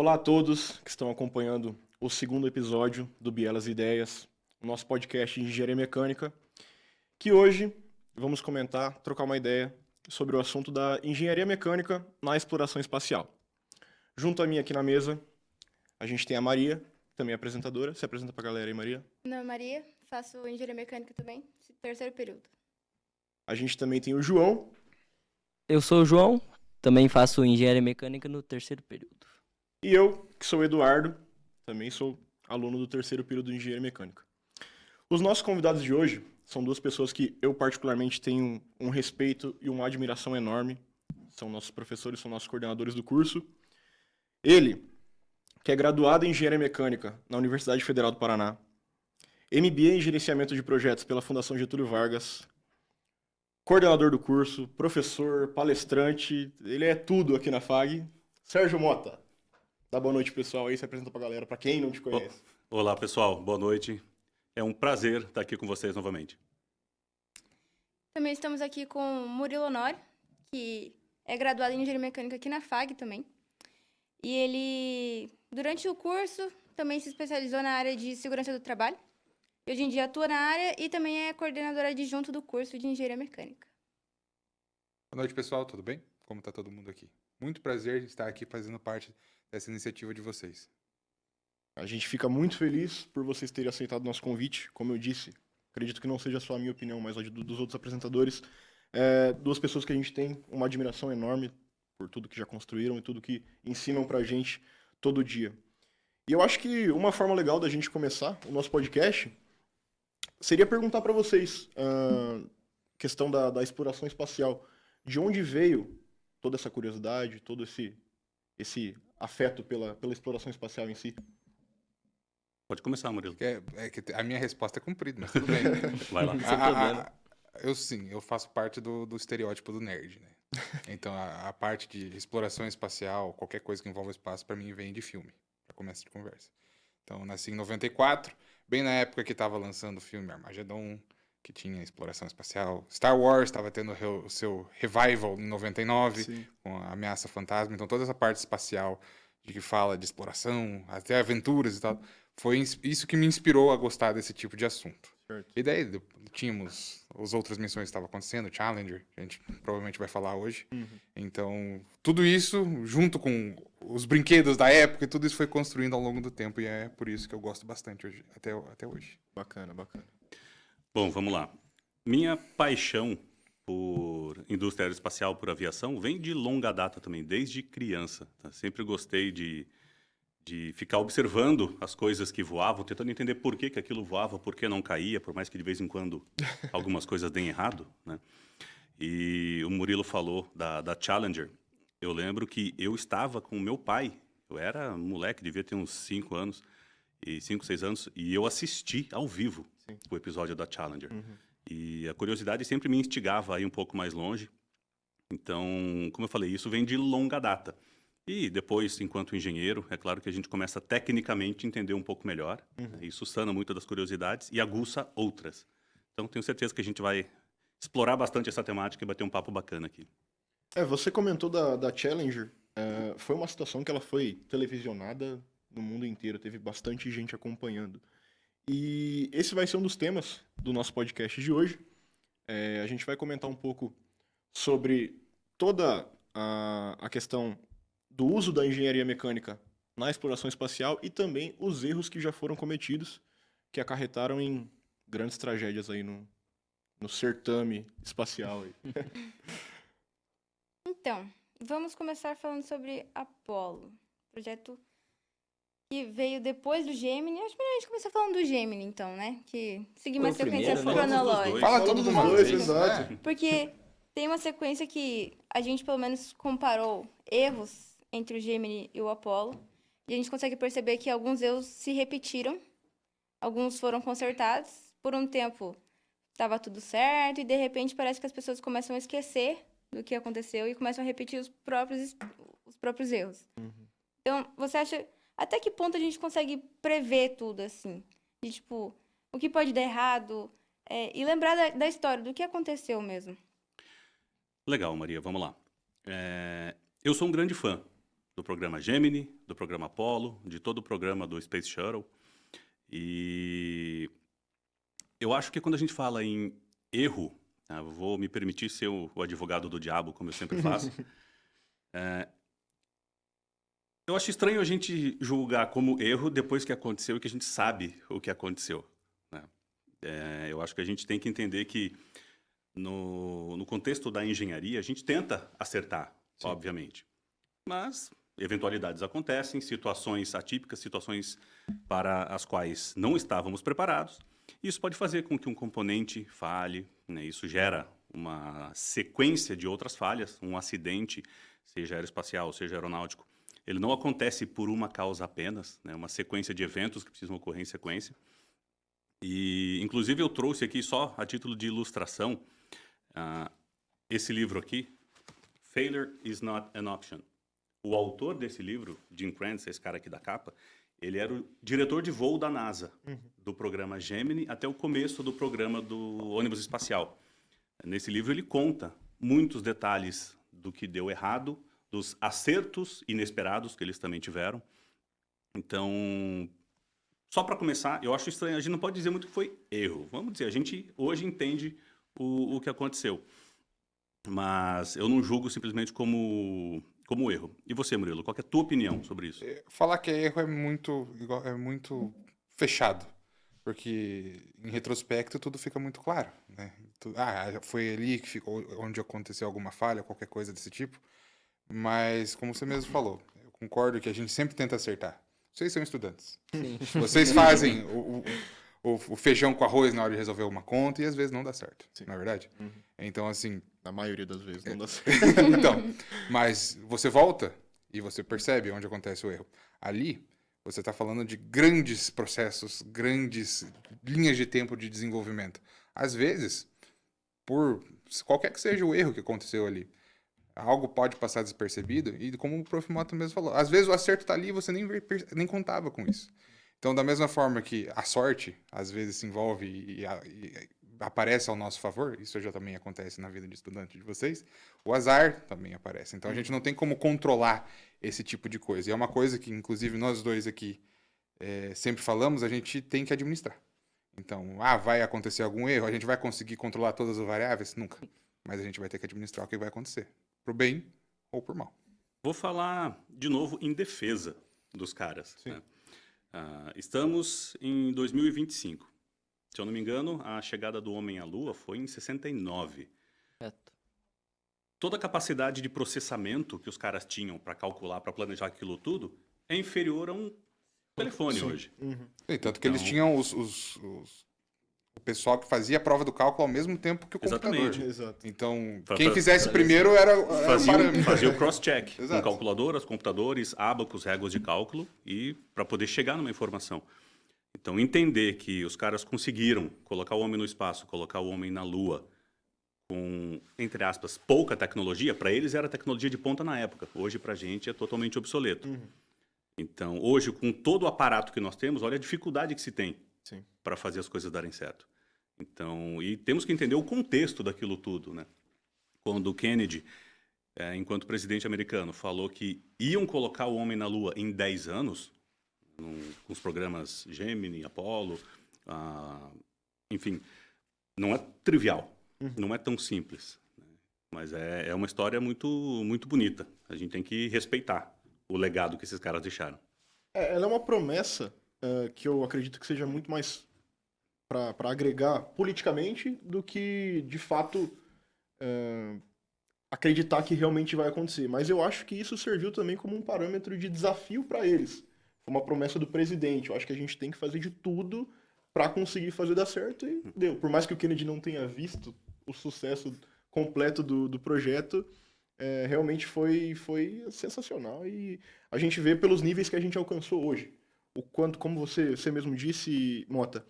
Olá a todos que estão acompanhando o segundo episódio do Bielas Ideias, o nosso podcast de engenharia mecânica, que hoje vamos comentar, trocar uma ideia sobre o assunto da engenharia mecânica na exploração espacial. Junto a mim aqui na mesa, a gente tem a Maria, também apresentadora. Se apresenta pra galera aí, Maria. Meu nome é Maria, faço engenharia mecânica também, terceiro período. A gente também tem o João. Eu sou o João, também faço engenharia mecânica no terceiro período. E eu, que sou o Eduardo, também sou aluno do terceiro período de engenharia mecânica. Os nossos convidados de hoje são duas pessoas que eu particularmente tenho um respeito e uma admiração enorme. São nossos professores, são nossos coordenadores do curso. Ele, que é graduado em engenharia mecânica na Universidade Federal do Paraná, MBA em gerenciamento de projetos pela Fundação Getúlio Vargas, coordenador do curso, professor, palestrante, ele é tudo aqui na FAG. Sérgio Mota. Dá boa noite, pessoal, aí se apresenta pra galera, pra quem não te conhece. Olá, pessoal, boa noite. É um prazer estar aqui com vocês novamente. Também estamos aqui com o Murilo Honório, que é graduado em engenharia mecânica aqui na FAG também. E ele, durante o curso, também se especializou na área de segurança do trabalho. E hoje em dia atua na área e também é coordenadora adjunto do curso de engenharia mecânica. Boa noite, pessoal, tudo bem? Como está todo mundo aqui? Muito prazer em estar aqui fazendo parte dessa iniciativa de vocês. A gente fica muito feliz por vocês terem aceitado o nosso convite. Como eu disse, acredito que não seja só a minha opinião, mas a dos outros apresentadores. Duas pessoas que a gente tem uma admiração enorme por tudo que já construíram e tudo que ensinam pra gente todo dia. E eu acho que uma forma legal da gente começar o nosso podcast seria perguntar para vocês questão da exploração espacial. De onde veio toda essa curiosidade, todo esse afeto pela exploração espacial em si? Pode começar, Murilo. A minha resposta é cumprida, mas tudo bem. Vai lá. Sem problema. Eu faço parte do estereótipo do nerd, né? Então, a parte de exploração espacial, qualquer coisa que envolva espaço, para mim, vem de filme, para começo de conversa. Então, eu nasci em 94, bem na época que estava lançando o filme Armageddon, que tinha exploração espacial. Star Wars estava tendo o seu revival em 99, Sim. com a Ameaça Fantasma. Então, toda essa parte espacial de que fala de exploração, até aventuras e tal, foi isso que me inspirou a gostar desse tipo de assunto. Certo. E daí tínhamos as outras missões que estavam acontecendo, Challenger, que a gente provavelmente vai falar hoje. Uhum. Então, tudo isso, junto com os brinquedos da época, e tudo isso foi construindo ao longo do tempo, e é por isso que eu gosto bastante hoje, até hoje. Bacana, bacana. Bom, vamos lá. Minha paixão por indústria aeroespacial, por aviação, vem de longa data também, desde criança. Tá? Sempre gostei de ficar observando as coisas que voavam, tentando entender por que aquilo voava, por que não caía, por mais que de vez em quando algumas coisas deem errado, né? E o Murilo falou da Challenger. Eu lembro que eu estava com o meu pai, eu era moleque, devia ter uns 5 anos, 6 anos, e eu assisti ao vivo o episódio da Challenger. Uhum. E a curiosidade sempre me instigava a ir um pouco mais longe. Então, como eu falei, isso vem de longa data. E depois, enquanto engenheiro, é claro que a gente começa tecnicamente a entender um pouco melhor. Uhum. Isso sana muito das curiosidades e aguça outras. Então, tenho certeza que a gente vai explorar bastante essa temática e bater um papo bacana aqui. Você comentou da Challenger. Foi uma situação que ela foi televisionada no mundo inteiro. Teve bastante gente acompanhando. E esse vai ser um dos temas do nosso podcast de hoje. A gente vai comentar um pouco sobre toda a questão do uso da engenharia mecânica na exploração espacial e também os erros que já foram cometidos, que acarretaram em grandes tragédias aí no certame espacial. Aí. Então, vamos começar falando sobre Apollo, projeto que veio depois do Gemini. Acho melhor a gente começar falando do Gemini, então, né? Que seguir uma Foi o sequência primeiro, né? cronológica. Fala tudo de uma dois, vez. exato. Porque tem uma sequência que a gente, pelo menos, comparou erros entre o Gemini e o Apollo. E a gente consegue perceber que alguns erros se repetiram, alguns foram consertados. Por um tempo, estava tudo certo, e de repente parece que as pessoas começam a esquecer do que aconteceu e começam a repetir os próprios erros. Uhum. Então, você acha... Até que ponto a gente consegue prever tudo, assim? De, tipo, o que pode dar errado? E lembrar da história, do que aconteceu mesmo. Legal, Maria, vamos lá. Eu sou um grande fã do programa Gemini, do programa Apollo, de todo o programa do Space Shuttle. E eu acho que quando a gente fala em erro, tá, eu vou me permitir ser o advogado do diabo, como eu sempre faço. Eu acho estranho a gente julgar como erro depois que aconteceu e que a gente sabe o que aconteceu, né? Eu acho que a gente tem que entender que no contexto da engenharia, a gente tenta acertar, obviamente. Mas eventualidades acontecem, situações atípicas, situações para as quais não estávamos preparados. Isso pode fazer com que um componente falhe, né? Isso gera uma sequência de outras falhas, um acidente, seja aeroespacial, seja aeronáutico. Ele não acontece por uma causa apenas, né? Uma sequência de eventos que precisam ocorrer em sequência. E, inclusive, eu trouxe aqui só a título de ilustração esse livro aqui, Failure is Not an Option. O autor desse livro, Jim Kranz, esse cara aqui da capa, ele era o diretor de voo da NASA, do programa Gemini até o começo do programa do ônibus espacial. Nesse livro ele conta muitos detalhes do que deu errado, dos acertos inesperados que eles também tiveram. Então, só para começar, eu acho estranho, a gente não pode dizer muito que foi erro. Vamos dizer, a gente hoje entende o que aconteceu. Mas eu não julgo simplesmente como erro. E você, Murilo, qual que é a tua opinião sobre isso? Falar que é erro é muito fechado, porque em retrospecto tudo fica muito claro, né? Foi ali que ficou, onde aconteceu alguma falha, qualquer coisa desse tipo. Mas, como você mesmo falou, eu concordo que a gente sempre tenta acertar. Vocês são estudantes. Vocês fazem o feijão com arroz na hora de resolver uma conta e às vezes não dá certo, não é verdade? Então, assim... Na maioria das vezes não dá certo. Então, mas você volta e você percebe onde acontece o erro. Ali, você está falando de grandes processos, grandes linhas de tempo de desenvolvimento. Às vezes, por qualquer que seja o erro que aconteceu ali, algo pode passar despercebido e, como o Prof. Mota mesmo falou, às vezes o acerto está ali e você nem contava com isso. Então, da mesma forma que a sorte, às vezes, se envolve e aparece ao nosso favor, isso já também acontece na vida de estudante de vocês, o azar também aparece. Então, a gente não tem como controlar esse tipo de coisa. E é uma coisa que, inclusive, nós dois aqui sempre falamos, a gente tem que administrar. Então, vai acontecer algum erro, a gente vai conseguir controlar todas as variáveis? Nunca. Mas a gente vai ter que administrar o que vai acontecer, pro bem ou pro mal. Vou falar, de novo, em defesa dos caras. Né? Estamos em 2025. Se eu não me engano, a chegada do homem à Lua foi em 69. Certo. Toda a capacidade de processamento que os caras tinham para calcular, para planejar aquilo tudo, é inferior a um telefone hoje. E tanto que eles tinham o pessoal que fazia a prova do cálculo ao mesmo tempo que o computador. Exato. Então, quem fizesse primeiro era fazia o cross-check com Exato. calculadoras, computadores, ábacos, réguas de cálculo e para poder chegar numa informação. Então, entender que os caras conseguiram colocar o homem no espaço, colocar o homem na Lua com, entre aspas, pouca tecnologia, para eles era tecnologia de ponta na época. Hoje, para a gente, é totalmente obsoleto. Então, hoje, com todo o aparato que nós temos, olha a dificuldade que se tem para fazer as coisas darem certo. Então, e temos que entender o contexto daquilo tudo, né? Quando o Kennedy, enquanto presidente americano, falou que iam colocar o homem na Lua em 10 anos, com os programas Gemini, Apollo, enfim, não é trivial, não é tão simples, né? Mas é uma história muito, muito bonita. A gente tem que respeitar o legado que esses caras deixaram. Ela é uma promessa que eu acredito que seja muito mais para agregar politicamente do que, de fato, acreditar que realmente vai acontecer. Mas eu acho que isso serviu também como um parâmetro de desafio para eles. Foi uma promessa do presidente. Eu acho que a gente tem que fazer de tudo para conseguir fazer dar certo e deu. Por mais que o Kennedy não tenha visto o sucesso completo do projeto, realmente foi sensacional. E a gente vê pelos níveis que a gente alcançou hoje. O quanto, como você mesmo disse, Mota,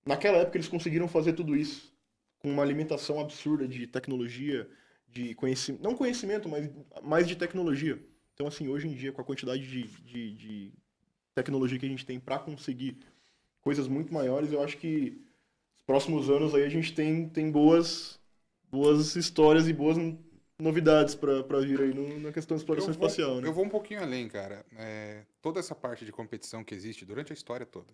naquela época eles conseguiram fazer tudo isso com uma alimentação absurda de tecnologia, de conhecimento, não conhecimento, mas mais de tecnologia. Então, assim, hoje em dia, com a quantidade de tecnologia que a gente tem para conseguir coisas muito maiores, eu acho que nos próximos anos aí a gente tem boas histórias e boas novidades pra vir aí na questão de exploração Eu vou- espacial, né? Eu vou um pouquinho além, cara. Toda essa parte de competição que existe durante a história toda,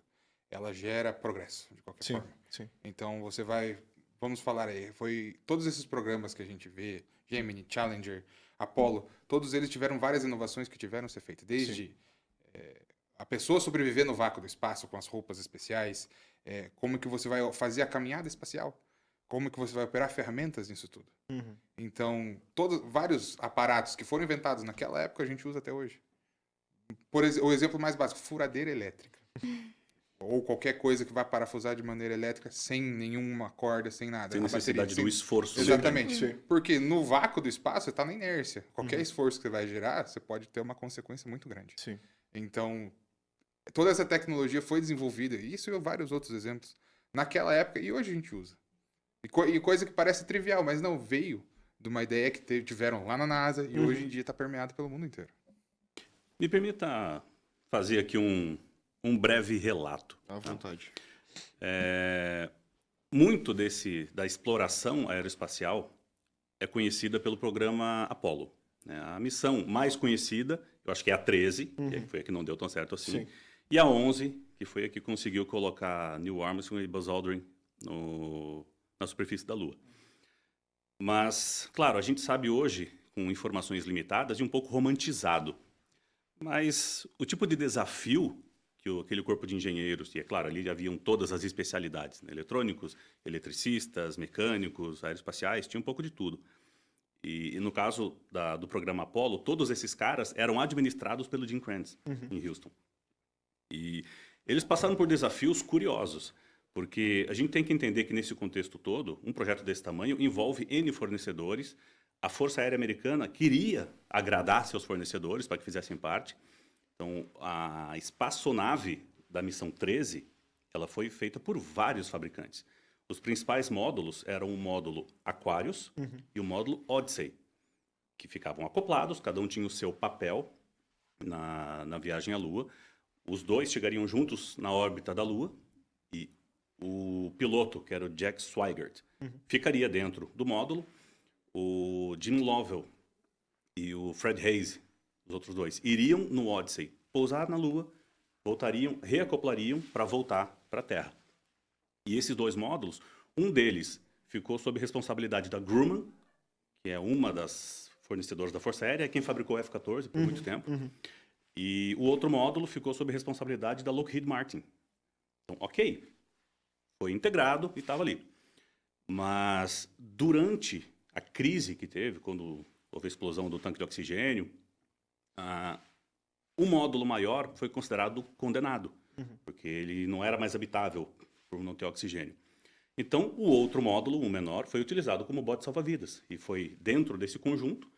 ela gera progresso, de qualquer Sim, forma. sim. Então você vai, vamos falar aí, foi todos esses programas que a gente vê, Gemini, Challenger, Apollo, todos eles tiveram várias inovações que tiveram a ser feitas, desde a pessoa sobreviver no vácuo do espaço com as roupas especiais, como que você vai fazer a caminhada espacial, como que você vai operar ferramentas nisso tudo. Uhum. Então, vários aparatos que foram inventados naquela época a gente usa até hoje. O exemplo mais básico, furadeira elétrica. Ou qualquer coisa que vá parafusar de maneira elétrica sem nenhuma corda, sem nada. Sem A necessidade bateria, do esforço. Exatamente. Sim. Porque no vácuo do espaço você está na inércia. Qualquer esforço que você vai gerar, você pode ter uma consequência muito grande. Sim. Então, toda essa tecnologia foi desenvolvida, isso e vários outros exemplos, naquela época e hoje a gente usa. E coisa que parece trivial, mas não, veio de uma ideia que tiveram lá na NASA e hoje em dia está permeado pelo mundo inteiro. Me permita fazer aqui um breve relato. À vontade. Muito da exploração aeroespacial é conhecida pelo programa Apollo, né? A missão mais conhecida, eu acho que é a 13, que foi a que não deu tão certo assim, Sim. e a 11, que foi a que conseguiu colocar Neil Armstrong e Buzz Aldrin na superfície da Lua. Mas, claro, a gente sabe hoje, com informações limitadas e um pouco romantizado, mas o tipo de desafio que aquele corpo de engenheiros, e é claro, ali haviam todas as especialidades, né? Eletrônicos, eletricistas, mecânicos, aeroespaciais, tinha um pouco de tudo. E no caso do programa Apollo, todos esses caras eram administrados pelo Jim Kranz, em Houston. E eles passaram por desafios curiosos, porque a gente tem que entender que nesse contexto todo, um projeto desse tamanho envolve N fornecedores. A Força Aérea Americana queria agradar seus fornecedores para que fizessem parte. Então, a espaçonave da missão 13, ela foi feita por vários fabricantes. Os principais módulos eram o módulo Aquarius e o módulo Odyssey, que ficavam acoplados, cada um tinha o seu papel na viagem à Lua. Os dois chegariam juntos na órbita da Lua e o piloto, que era o Jack Swigert, ficaria dentro do módulo. O Jim Lovell e o Fred Haise, os outros dois, iriam no Odyssey pousar na Lua, voltariam, reacoplariam para voltar para a Terra. E esses dois módulos, um deles ficou sob responsabilidade da Grumman, que é uma das fornecedoras da Força Aérea, quem fabricou o F-14 por muito tempo. E o outro módulo ficou sob responsabilidade da Lockheed Martin. Então, ok, foi integrado e estava ali. Mas durante a crise que teve, quando houve a explosão do tanque de oxigênio, o módulo maior foi considerado condenado, porque ele não era mais habitável por não ter oxigênio. Então, o outro módulo, o menor, foi utilizado como bote salva-vidas. E foi dentro desse conjunto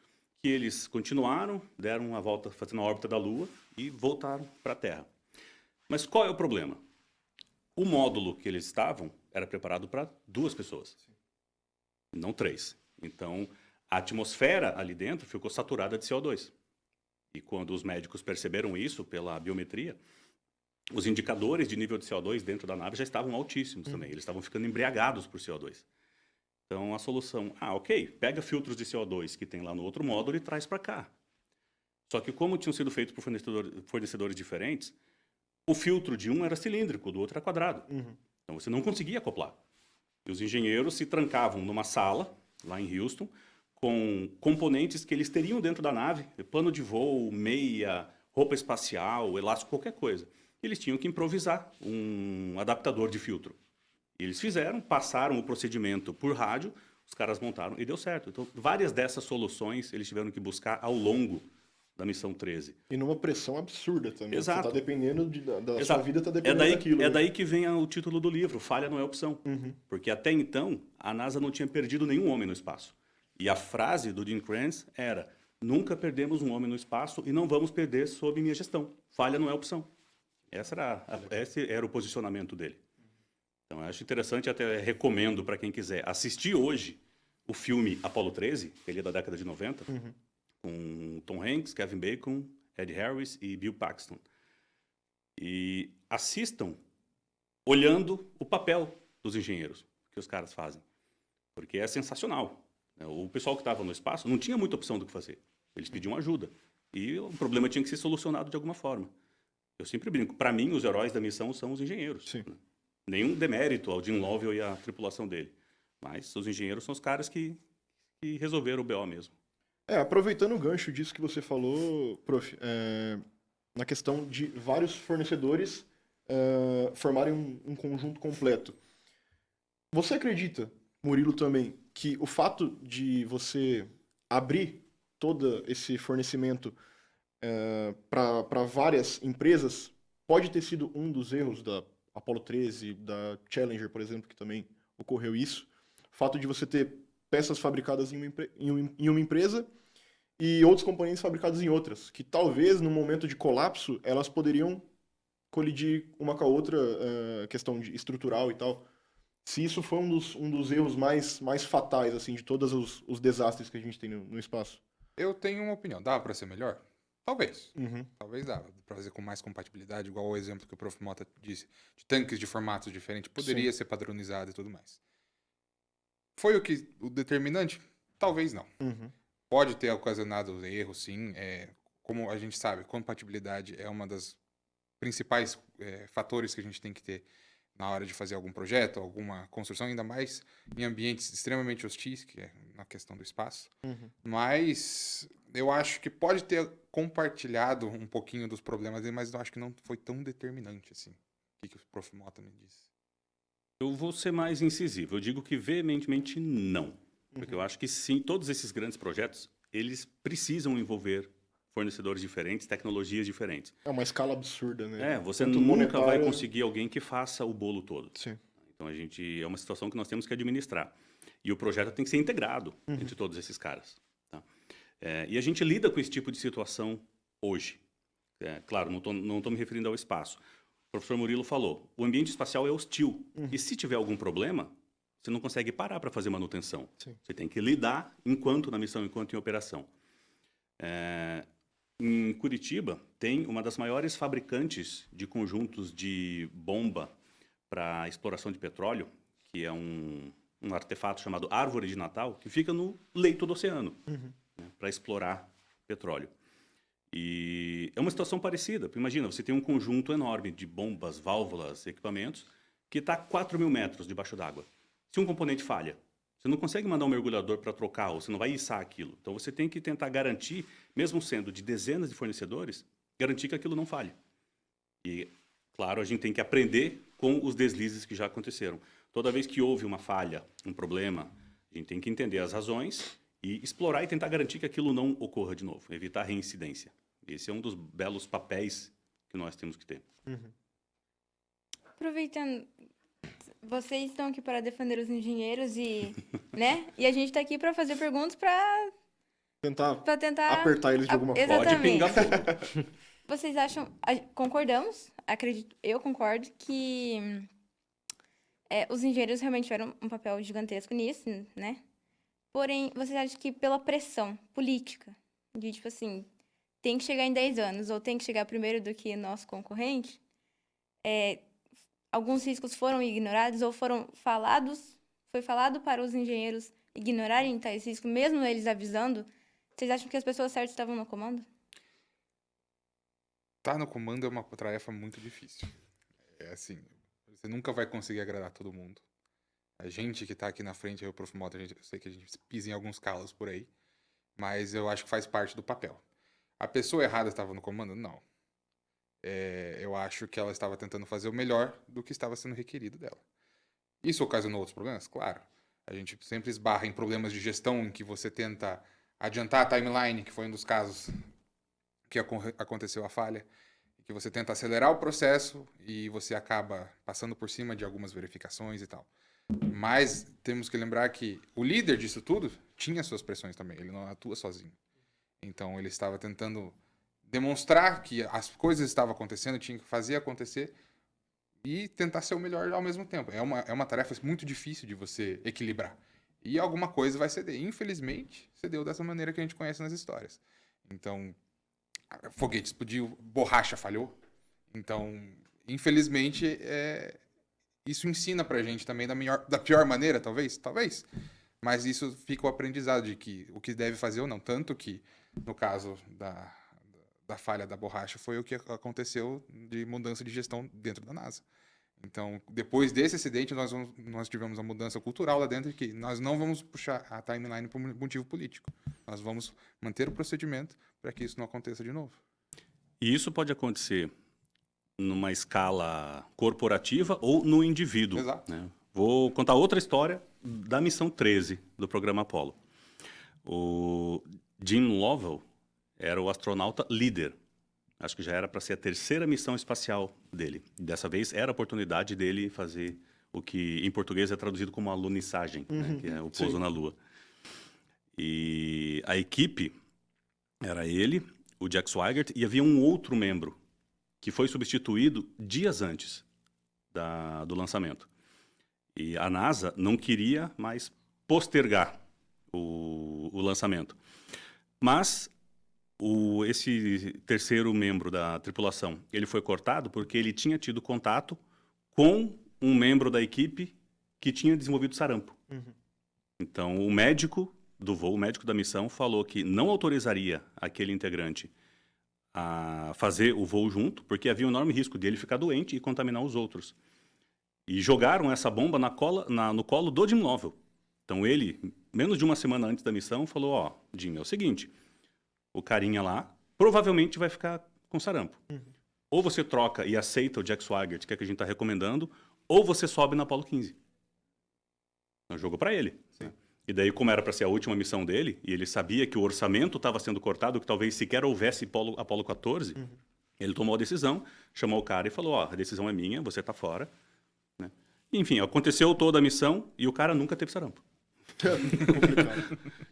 que eles continuaram, deram uma volta fazendo a órbita da Lua e voltaram para a Terra. Mas qual é o problema? O módulo que eles estavam era preparado para 2 pessoas, não 3. Então, a atmosfera ali dentro ficou saturada de CO2. E quando os médicos perceberam isso pela biometria, os indicadores de nível de CO2 dentro da nave já estavam altíssimos também. Eles estavam ficando embriagados por CO2. Então, a solução, ok, pega filtros de CO2 que tem lá no outro módulo e traz para cá. Só que como tinham sido feitos por fornecedores diferentes, o filtro de um era cilíndrico, do outro era quadrado. Então, você não conseguia acoplar. E os engenheiros se trancavam numa sala, lá em Houston, com componentes que eles teriam dentro da nave, plano de voo, meia, roupa espacial, elástico, qualquer coisa. Eles tinham que improvisar um adaptador de filtro. E eles fizeram, passaram o procedimento por rádio, os caras montaram e deu certo. Então, várias dessas soluções eles tiveram que buscar ao longo da missão 13. E numa pressão absurda também. Exato. Você tá dependendo da sua Exato. vida, tá dependendo daquilo. É né? daí que vem o título do livro, Falha não é opção. Porque até então, a NASA não tinha perdido nenhum homem no espaço. E a frase do Jim Kranz era: nunca perdemos um homem no espaço e não vamos perder sob minha gestão. Falha não é opção. Esse era o posicionamento dele. Então, eu acho interessante, até recomendo para quem quiser assistir hoje o filme Apollo 13, ele é da década de 90, com Tom Hanks, Kevin Bacon, Ed Harris e Bill Paxton. E assistam olhando o papel dos engenheiros que os caras fazem, porque é sensacional. O pessoal que estava no espaço não tinha muita opção do que fazer. Eles pediam ajuda. E o problema tinha que ser solucionado de alguma forma. Eu sempre brinco. Para mim, os heróis da missão são os engenheiros. Sim. Né? Nenhum demérito ao Jim Lovell e à tripulação dele. Mas os engenheiros são os caras que resolveram o BO mesmo. Aproveitando o gancho disso que você falou, prof, na questão de vários fornecedores formarem um conjunto completo. Você acredita, Murilo também, que o fato de você abrir todo esse fornecimento para várias empresas pode ter sido um dos erros da Apollo 13, da Challenger, por exemplo, que também ocorreu isso? O fato de você ter peças fabricadas em uma empresa e outros componentes fabricados em outras, que talvez no momento de colapso elas poderiam colidir uma com a outra, questão estrutural e tal. Se isso foi um dos erros mais fatais assim de todos os desastres que a gente tem no espaço. Eu tenho uma opinião. Dava pra ser melhor? Talvez. Uhum. Talvez dava. Pra fazer com mais compatibilidade, igual o exemplo que o Prof. Mota disse, de tanques de formatos diferentes, poderia ser padronizado e tudo mais. Foi o determinante? Talvez não. Uhum. Pode ter ocasionado erro, sim. Como a gente sabe, compatibilidade é uma das principais fatores que a gente tem que ter na hora de fazer algum projeto, alguma construção, ainda mais em ambientes extremamente hostis, que é na questão do espaço. Uhum. Mas eu acho que pode ter compartilhado um pouquinho dos problemas, mas eu acho que não foi tão determinante assim. O que o Prof. Mota me disse? Eu vou ser mais incisivo. Eu digo que veementemente não. Porque eu acho que sim, todos esses grandes projetos, eles precisam envolver fornecedores diferentes, tecnologias diferentes. É uma escala absurda, né? Você Tanto nunca monetária- vai conseguir alguém que faça o bolo todo. Sim. Então é uma situação que nós temos que administrar. E o projeto tem que ser integrado entre todos esses caras. Tá? E a gente lida com esse tipo de situação hoje. Claro, não estou me referindo ao espaço. O professor Murilo falou, o ambiente espacial é hostil. E se tiver algum problema, você não consegue parar para fazer manutenção. Sim. Você tem que lidar enquanto na missão, enquanto em operação. Em Curitiba, tem uma das maiores fabricantes de conjuntos de bomba para exploração de petróleo, que é um artefato chamado Árvore de Natal, que fica no leito do oceano, para explorar petróleo. E é uma situação parecida. Imagina, você tem um conjunto enorme de bombas, válvulas, equipamentos, que está a 4 mil metros debaixo d'água. Se um componente falha, você não consegue mandar um mergulhador para trocar, ou você não vai içar aquilo. Então você tem que tentar garantir, mesmo sendo de dezenas de fornecedores, garantir que aquilo não falhe. E, claro, a gente tem que aprender com os deslizes que já aconteceram. Toda vez que houve uma falha, um problema, a gente tem que entender as razões e explorar e tentar garantir que aquilo não ocorra de novo, evitar reincidência. Esse é um dos belos papéis que nós temos que ter. Aproveitando, vocês estão aqui para defender os engenheiros né? E a gente está aqui para fazer perguntas para tentar Apertar eles de alguma forma. Pode Exatamente. pingar fogo. Vocês acham, concordamos, eu concordo que os engenheiros realmente tiveram um papel gigantesco nisso, né? Porém, vocês acham que pela pressão política, de tipo assim, tem que chegar em 10 anos ou tem que chegar primeiro do que nosso concorrente, alguns riscos foram ignorados ou foi falado para os engenheiros ignorarem tais riscos, mesmo eles avisando? Vocês acham que as pessoas certas estavam no comando? Tá no comando é uma tarefa muito difícil. É assim, você nunca vai conseguir agradar todo mundo. A gente que tá aqui na frente, eu e o Prof. Mota, eu sei que a gente pisa em alguns calos por aí, mas eu acho que faz parte do papel. A pessoa errada estava no comando? Não. Eu acho que ela estava tentando fazer o melhor do que estava sendo requerido dela. Isso ocasionou outros problemas? Claro. A gente sempre esbarra em problemas de gestão em que você tenta adiantar a timeline, que foi um dos casos que aconteceu a falha, que você tenta acelerar o processo e você acaba passando por cima de algumas verificações e tal. Mas temos que lembrar que o líder disso tudo tinha suas pressões também, ele não atua sozinho. Então ele estava tentando demonstrar que as coisas estavam acontecendo, tinha que fazer acontecer e tentar ser o melhor ao mesmo tempo. É uma tarefa muito difícil de você equilibrar. E alguma coisa vai ceder. Infelizmente, cedeu dessa maneira que a gente conhece nas histórias. Então, foguete explodiu, borracha falhou. Então, infelizmente, isso ensina pra gente também da pior maneira, talvez. Mas isso fica o aprendizado de que o que deve fazer ou não. Tanto que, no caso da falha da borracha, foi o que aconteceu de mudança de gestão dentro da NASA. Então, depois desse acidente, nós tivemos uma mudança cultural lá dentro, que nós não vamos puxar a timeline por motivo político. Nós vamos manter o procedimento para que isso não aconteça de novo. E isso pode acontecer numa escala corporativa ou no indivíduo. Exato. Né? Vou contar outra história da missão 13 do programa Apollo. O Jim Lovell era o astronauta líder. Acho que já era para ser a terceira missão espacial dele. Dessa vez era a oportunidade dele fazer o que em português é traduzido como alunissagem, né? Que é o pouso na Lua. E a equipe era ele, o Jack Swigert, e havia um outro membro que foi substituído dias antes do lançamento. E a NASA não queria mais postergar o lançamento. Mas esse terceiro membro da tripulação, ele foi cortado porque ele tinha tido contato com um membro da equipe que tinha desenvolvido sarampo. Então, o médico do voo, o médico da missão, falou que não autorizaria aquele integrante a fazer o voo junto, porque havia um enorme risco de ele ficar doente e contaminar os outros. E jogaram essa bomba no colo do Jim Lovell. Então, ele, menos de uma semana antes da missão, falou, ó, Jim, é o seguinte... O carinha lá provavelmente vai ficar com sarampo. Ou você troca e aceita o Jack Swigert, que é que a gente está recomendando, ou você sobe na Apollo 15. Então, jogo para ele. Né? E daí, como era para ser a última missão dele, e ele sabia que o orçamento estava sendo cortado, que talvez sequer houvesse Apollo 14, ele tomou a decisão, chamou o cara e falou, ó, a decisão é minha, você está fora. Né? Enfim, aconteceu toda a missão e o cara nunca teve sarampo.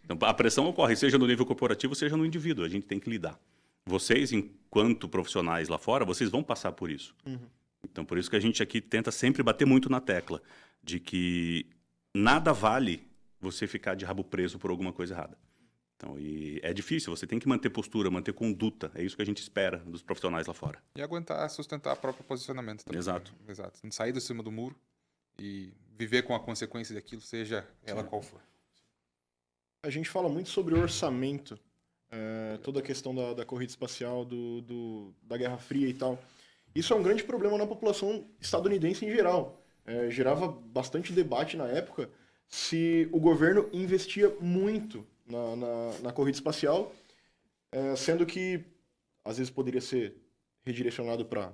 Então, a pressão ocorre, seja no nível corporativo, seja no indivíduo. A gente tem que lidar. Vocês, enquanto profissionais lá fora, vocês vão passar por isso. Então, por isso que a gente aqui tenta sempre bater muito na tecla de que nada vale você ficar de rabo preso por alguma coisa errada. Então, e é difícil, você tem que manter postura, manter conduta. É isso que a gente espera dos profissionais lá fora. E aguentar, sustentar o próprio posicionamento também. Exato. Exato. Não sair de cima do muro e viver com a consequência daquilo, seja ela qual for. A gente fala muito sobre orçamento, toda a questão da corrida espacial, da Guerra Fria e tal. Isso é um grande problema na população estadunidense em geral. Gerava bastante debate na época se o governo investia muito na corrida espacial, sendo que às vezes poderia ser redirecionado para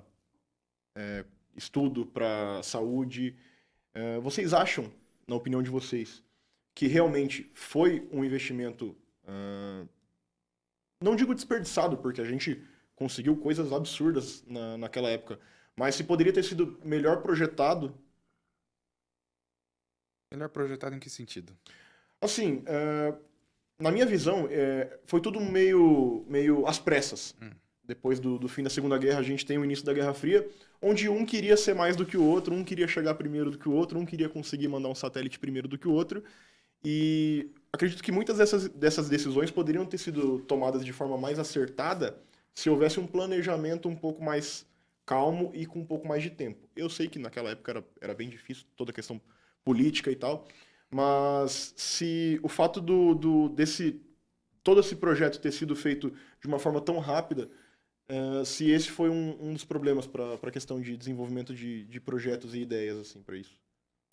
estudo, para saúde. Vocês acham, na opinião de vocês, que realmente foi um investimento, não digo desperdiçado, porque a gente conseguiu coisas absurdas naquela época, mas se poderia ter sido melhor projetado? Melhor projetado em que sentido? Assim, na minha visão, foi tudo meio às pressas. Depois do fim da Segunda Guerra, a gente tem o início da Guerra Fria, onde um queria ser mais do que o outro, um queria chegar primeiro do que o outro, um queria conseguir mandar um satélite primeiro do que o outro. E acredito que muitas dessas decisões poderiam ter sido tomadas de forma mais acertada se houvesse um planejamento um pouco mais calmo e com um pouco mais de tempo. Eu sei que naquela época era bem difícil, toda a questão política e tal, mas se o fato todo esse projeto ter sido feito de uma forma tão rápida, se esse foi um dos problemas para a questão de desenvolvimento de projetos e ideias assim para isso.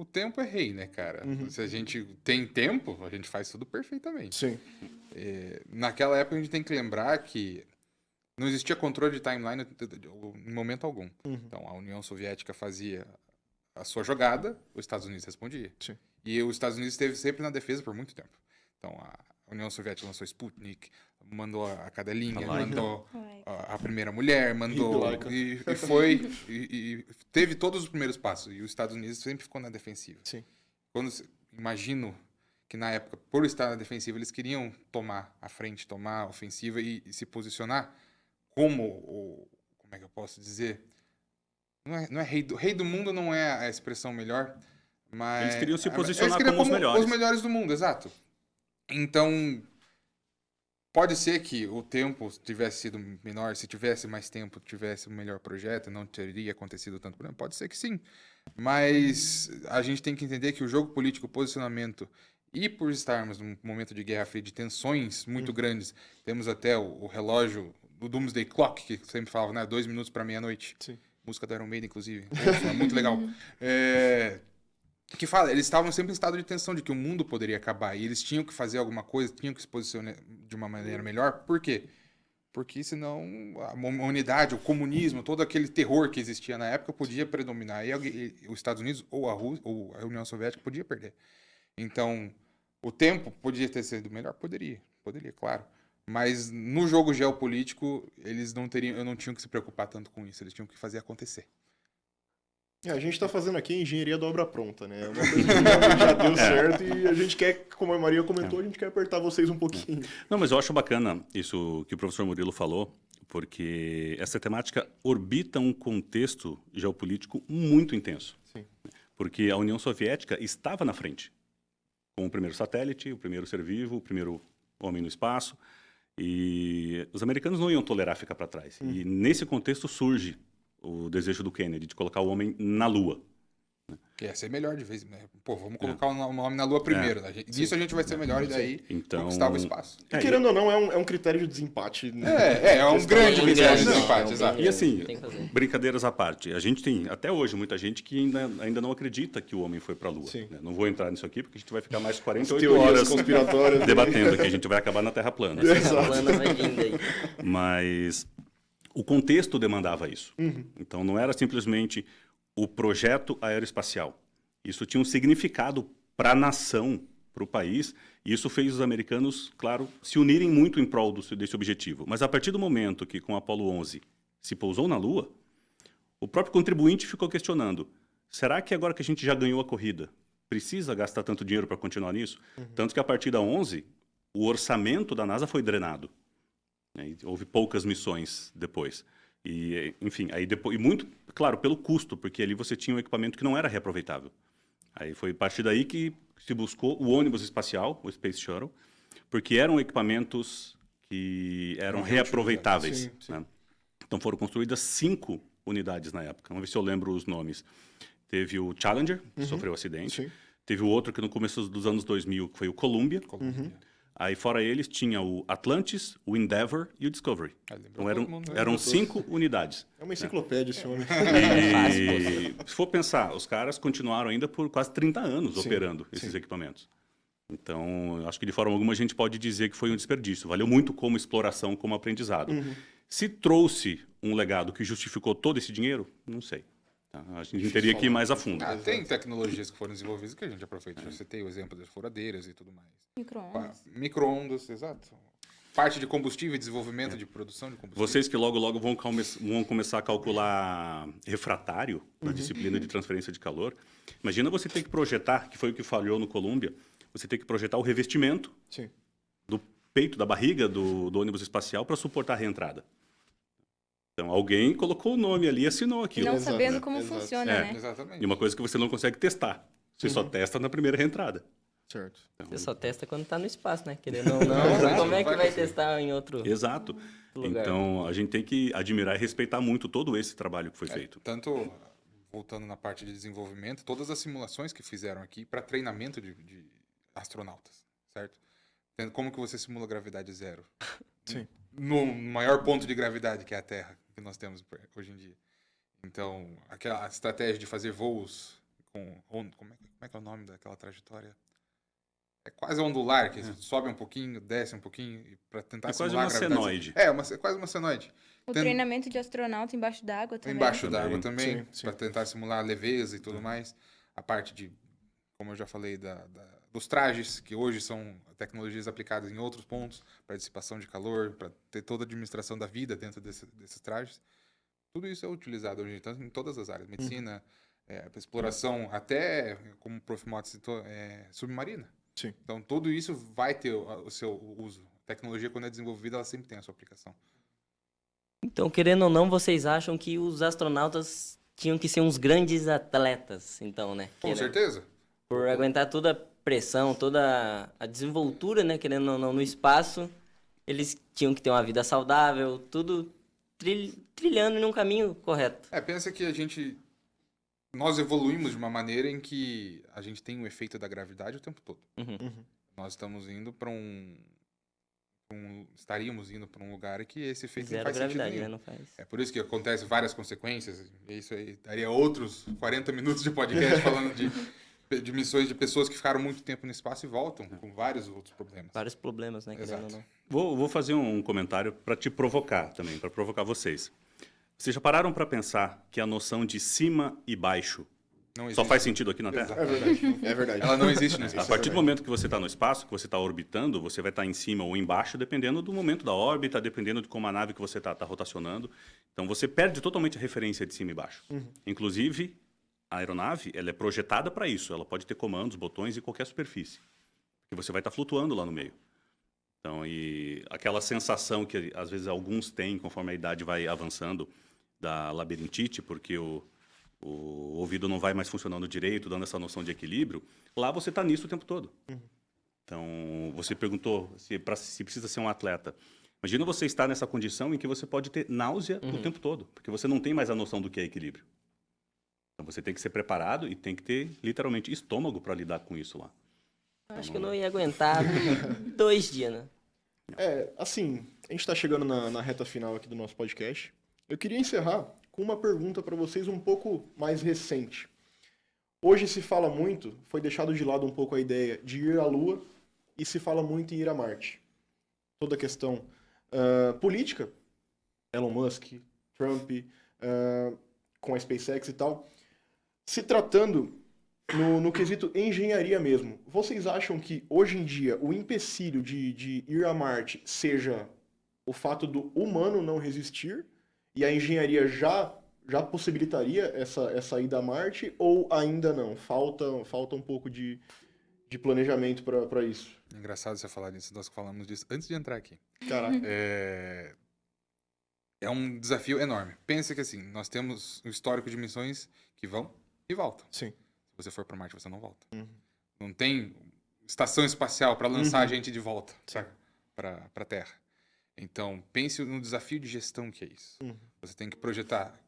O tempo é rei, né, cara? Se a gente tem tempo, a gente faz tudo perfeitamente. Sim. Naquela época, a gente tem que lembrar que não existia controle de timeline em momento algum. Então, a União Soviética fazia a sua jogada, os Estados Unidos respondia. Sim. E os Estados Unidos esteve sempre na defesa por muito tempo. Então, a União Soviética lançou Sputnik, mandou a cadelinha, mandou a primeira mulher, mandou... E teve todos os primeiros passos. E os Estados Unidos sempre ficou na defensiva. Sim. Imagino que na época, por estar na defensiva, eles queriam tomar a frente, tomar a ofensiva e se posicionar como é que eu posso dizer? Não é rei do mundo, não é a expressão melhor, mas... Eles queriam se posicionar como os melhores. Os melhores do mundo, exato. Então, pode ser que o tempo tivesse sido menor, se tivesse mais tempo, tivesse um melhor projeto, não teria acontecido tanto problema. Pode ser que sim. Mas a gente tem que entender que o jogo político, o posicionamento E por estarmos num momento de Guerra Fria, de tensões muito grandes, temos até o relógio do Doomsday Clock, que sempre falava, né? 2 minutos para meia-noite. Sim. Música do Iron Maiden, inclusive. É muito legal. Que fala, eles estavam sempre em estado de tensão de que o mundo poderia acabar. E eles tinham que fazer alguma coisa, tinham que se posicionar de uma maneira melhor. Por quê? Porque senão a humanidade, o comunismo, todo aquele terror que existia na época podia predominar. E os Estados Unidos ou a Rússia, ou a União Soviética podia perder. Então, o tempo podia ter sido melhor? Poderia, claro. Mas no jogo geopolítico, eles não tinham que se preocupar tanto com isso, eles tinham que fazer acontecer. A gente tá fazendo aqui a engenharia da obra pronta, né? É uma coisa que já deu certo e a gente quer, como a Maria comentou, a gente quer apertar vocês um pouquinho. Não, mas eu acho bacana isso que o professor Murilo falou, porque essa temática orbita um contexto geopolítico muito intenso. Sim. Porque a União Soviética estava na frente, com o primeiro satélite, o primeiro ser vivo, o primeiro homem no espaço, e os americanos não iam tolerar ficar para trás. E nesse contexto surge o desejo do Kennedy de colocar o homem na Lua. Que ia ser melhor de vez, né? Pô, vamos colocar o homem na Lua primeiro. Nisso a gente vai ser melhor e daí conquistava o espaço. E querendo ou não, é um critério de desempate. É um grande critério de desempate, exato. E assim, brincadeiras à parte, a gente tem até hoje muita gente que ainda não acredita que o homem foi para a Lua. Né? Não vou entrar nisso aqui porque a gente vai ficar mais 48 horas conspiratórias debatendo aqui, a gente vai acabar na Terra plana. Mas o contexto demandava isso. Então não era simplesmente o projeto aeroespacial. Isso tinha um significado para a nação, para o país, e isso fez os americanos, claro, se unirem muito em prol desse objetivo. Mas a partir do momento que com o Apollo 11 se pousou na Lua, o próprio contribuinte ficou questionando, será que agora que a gente já ganhou a corrida, precisa gastar tanto dinheiro para continuar nisso? Tanto que a partir da 11, o orçamento da NASA foi drenado. Né? Houve poucas missões depois. E, enfim, aí depois, e muito, claro, pelo custo, porque ali você tinha um equipamento que não era reaproveitável. Aí foi a partir daí que se buscou o ônibus espacial, o Space Shuttle, porque eram equipamentos que eram reaproveitáveis. Sim, sim. Né? Então foram construídas 5 unidades na época. Vamos ver se eu lembro os nomes. Teve o Challenger, que sofreu acidente. Sim. Teve o outro que no começo dos anos 2000, que foi o Columbia. Aí fora eles tinha o Atlantis, o Endeavour e o Discovery. Então eram 5 unidades. É uma enciclopédia esse homem. E se for pensar, os caras continuaram ainda por quase 30 anos operando esses equipamentos. Então, acho que de forma alguma a gente pode dizer que foi um desperdício. Valeu muito como exploração, como aprendizado. Se trouxe um legado que justificou todo esse dinheiro, não sei. Tá? A gente teria que ir mais a fundo. Tem tecnologias que foram desenvolvidas que a gente aproveita. Você tem o exemplo das furadeiras e tudo mais. Micro-ondas, exato. Parte de combustível e desenvolvimento de produção de combustível. Vocês que logo vão começar a calcular refratário na disciplina de transferência de calor. Imagina você ter que projetar, que foi o que falhou no Columbia, você ter que projetar o revestimento do peito, da barriga do ônibus espacial para suportar a reentrada. Então, alguém colocou o nome ali e assinou aquilo. Não sabendo como funciona, né? Exatamente. E uma coisa que você não consegue testar. Você só testa na primeira reentrada. Certo. Então, Você só testa quando tá no espaço, né? Querendo ou não, como é que vai testar em outro Exato. lugar? Então, a gente tem que admirar e respeitar muito todo esse trabalho que foi feito. Tanto, voltando na parte de desenvolvimento, todas as simulações que fizeram aqui para treinamento de astronautas, certo? Como que você simula gravidade zero? Sim. No maior ponto de gravidade que é a Terra, que nós temos hoje em dia. Então, aquela estratégia de fazer voos com... Como é que é o nome daquela trajetória? É quase ondular, que sobe um pouquinho, desce um pouquinho, para tentar simular a gravidade. Senoide. É quase uma senoide. O treinamento de astronauta embaixo d'água também. Embaixo d'água também, Sim. para tentar simular a leveza e tudo mais. A parte de, como eu já falei, dos trajes, que hoje são tecnologias aplicadas em outros pontos, para dissipação de calor, para ter toda a administração da vida dentro desses trajes. Tudo isso é utilizado hoje em todas as áreas. Medicina, exploração, até, como o Prof. Mota citou, submarina. Sim. Então, tudo isso vai ter o seu uso. A tecnologia, quando é desenvolvida, ela sempre tem a sua aplicação. Então, querendo ou não, vocês acham que os astronautas tinham que ser uns grandes atletas, então, né? Com certeza. Por aguentar toda a pressão, toda a desenvoltura, né? Querendo ou não, no espaço, eles tinham que ter uma vida saudável, tudo trilhando num caminho correto. Pensa que a gente nós evoluímos de uma maneira em que a gente tem o efeito da gravidade o tempo todo. Uhum. Nós estamos indo para estaríamos indo para um lugar que esse efeito não Zero faz sentido gravidade, né? nenhum. Não faz. É por isso que acontece várias consequências. E isso aí daria outros 40 minutos de podcast falando de missões de pessoas que ficaram muito tempo no espaço e voltam com vários outros problemas. Vários problemas, né? Querendo ou Exato. não. Vou fazer um comentário para te provocar também, para provocar vocês. Vocês já pararam para pensar que a noção de cima e baixo Não só existe. faz sentido aqui na Terra? Exato. É verdade, é verdade. Ela não existe no A espaço. partir do momento que você está no espaço, que você está orbitando, você vai estar em cima ou embaixo, dependendo do momento da órbita, dependendo de como a nave que você está rotacionando. Então, você perde totalmente a referência de cima e baixo. Inclusive, a aeronave ela é projetada para isso. Ela pode ter comandos, botões em qualquer superfície. Porque você vai estar flutuando lá no meio. Então, e aquela sensação que, às vezes, alguns têm, conforme a idade vai avançando, da labirintite, porque o ouvido não vai mais funcionando direito, dando essa noção de equilíbrio, lá você está nisso o tempo todo. Então, você perguntou se precisa ser um atleta. Imagina você estar nessa condição em que você pode ter náusea o tempo todo, porque você não tem mais a noção do que é equilíbrio. Então, você tem que ser preparado e tem que ter, literalmente, estômago para lidar com isso lá. Acho que eu não ia aguentar 2 dias, né? Assim, a gente está chegando na reta final aqui do nosso podcast. Eu queria encerrar com uma pergunta para vocês um pouco mais recente. Hoje se fala muito, foi deixado de lado um pouco a ideia de ir à Lua e se fala muito em ir a Marte. Toda a questão política, Elon Musk, Trump, com a SpaceX e tal. Se tratando no quesito engenharia mesmo, vocês acham que hoje em dia o empecilho de ir a Marte seja o fato do humano não resistir e a engenharia já possibilitaria essa ida a Marte ou ainda não? Falta um pouco de planejamento para isso. É engraçado você falar disso, nós falamos disso antes de entrar aqui. Caraca. É um desafio enorme. Pensa que assim, nós temos um histórico de missões que vão e voltam. Sim. Se você for para Marte, você não volta. Uhum. Não tem estação espacial para lançar a gente de volta para a Terra. Então, pense no desafio de gestão que é isso. Você tem que projetar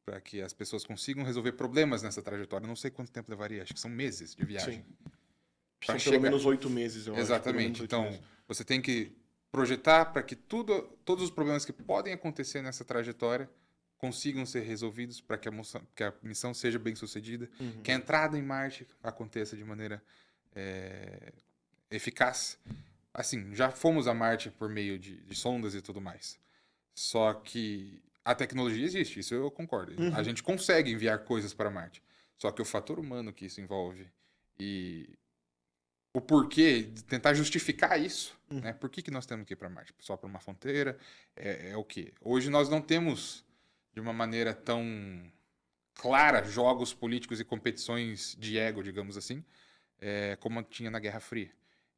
para que as pessoas consigam resolver problemas nessa trajetória. Não sei quanto tempo levaria, acho que são meses de viagem. São Pra pelo menos 8 meses, eu acho. Exatamente. Então, você tem que projetar para que todos os problemas que podem acontecer nessa trajetória consigam ser resolvidos para que a missão seja bem sucedida, que a entrada em Marte aconteça de maneira eficaz. Assim, já fomos a Marte por meio de sondas e tudo mais. Só que a tecnologia existe, isso eu concordo. A gente consegue enviar coisas para Marte. Só que o fator humano que isso envolve e o porquê, de tentar justificar isso, né? Por que nós temos que ir para Marte? Só para uma fronteira? É o quê? Hoje nós não temos, de uma maneira tão clara, jogos políticos e competições de ego, digamos assim, como tinha na Guerra Fria.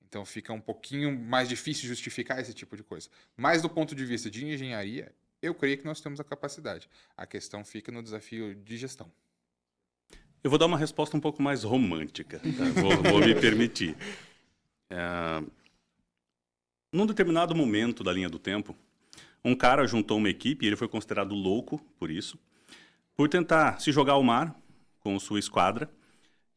Então fica um pouquinho mais difícil justificar esse tipo de coisa. Mas do ponto de vista de engenharia, eu creio que nós temos a capacidade. A questão fica no desafio de gestão. Eu vou dar uma resposta um pouco mais romântica, tá? Vou me permitir. Num determinado momento da linha do tempo, um cara juntou uma equipe, e ele foi considerado louco por isso, por tentar se jogar ao mar com sua esquadra,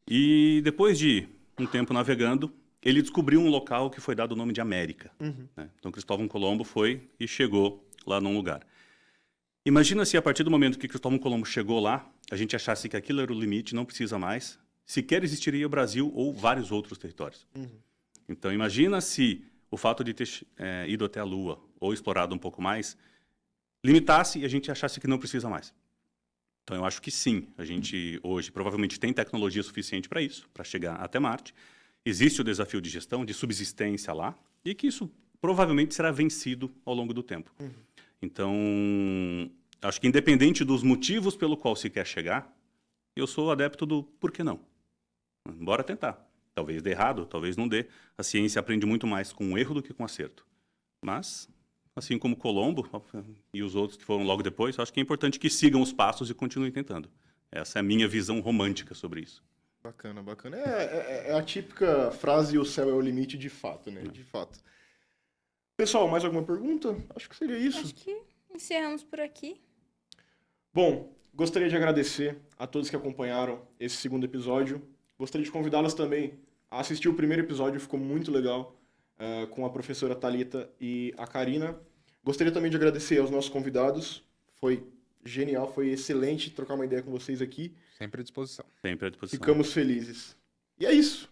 e depois de um tempo navegando, ele descobriu um local que foi dado o nome de América. Né? Então, Cristóvão Colombo foi e chegou lá num lugar. Imagina se a partir do momento que Cristóvão Colombo chegou lá, a gente achasse que aquilo era o limite, não precisa mais, sequer existiria o Brasil ou vários outros territórios. Então, imagina se o fato de ter ido até a Lua ou explorado um pouco mais limitasse e a gente achasse que não precisa mais. Então, eu acho que sim, a gente hoje provavelmente tem tecnologia suficiente para isso, para chegar até Marte. Existe o desafio de gestão, de subsistência lá, e que isso provavelmente será vencido ao longo do tempo. Então, acho que independente dos motivos pelo qual se quer chegar, eu sou adepto do por que não. Bora tentar. Talvez dê errado, talvez não dê. A ciência aprende muito mais com o erro do que com o acerto. Mas, assim como Colombo e os outros que foram logo depois, acho que é importante que sigam os passos e continuem tentando. Essa é a minha visão romântica sobre isso. Bacana, bacana. É a típica frase, o céu é o limite, de fato, né? De fato. Pessoal, mais alguma pergunta? Acho que seria isso. Acho que encerramos por aqui. Bom, Gostaria de agradecer a todos que acompanharam esse segundo episódio. Gostaria de convidá-los também a assistir o primeiro episódio, ficou muito legal, com a professora Thalita e a Karina. Gostaria também de agradecer aos nossos convidados. Foi genial, foi excelente trocar uma ideia com vocês aqui. Sempre à disposição. Sempre à disposição. Ficamos felizes. E é isso.